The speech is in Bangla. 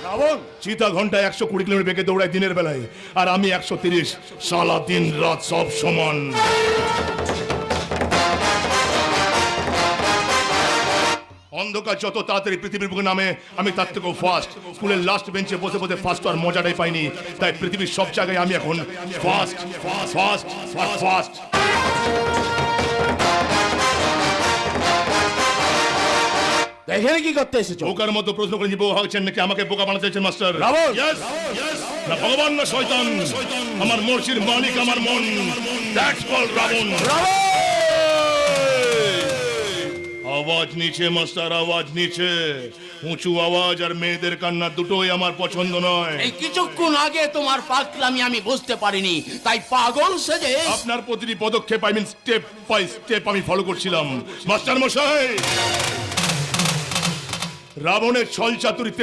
রাবণ চিতা ঘন্টায় 120 কিলোমিটার বেগে দৌড়ায় দিনের বেলায়, আর আমি 130। সারা দিন রাত সব সমান। অন্ধকার যত তাড়াতাড়ি পৃথিবীর বুকে নামে আমি তার থেকেও ফাস্ট। স্কুলের লাস্ট বেঞ্চে বসে বসে ফাস্ট আর মজাটাই পাইনি, তাই পৃথিবীর সব জায়গায় আমি এখন ফাস্ট ফাস্ট ফাস্ট। এখানে কি করতে এসেছো? বোকার মতো প্রশ্ন করে বোকা হচ্ছেন নাকি আমাকে বোকা বানাতে চাইছেন মাস্টার? রাবণ! না ভগবান না শয়তান, আমার মর্জির মালিক আমার মন। That's call Ravan. আওয়াজ নিচে মাস্টার, আওয়াজ নিচে। উঁচু আওয়াজ আর মেয়েদের কান্না দুটোই আমার পছন্দ নয়। এই কিছুক্ষণ আগে তোমার পাগলামি আমি বুঝতে পারিনি, তাই পাগল সেজে আপনার প্রতিটি পদক্ষেপ I mean step by step আমি ফলো করছিলাম। মাস্টার মশাই, রাবণের ছল চাতুরিতে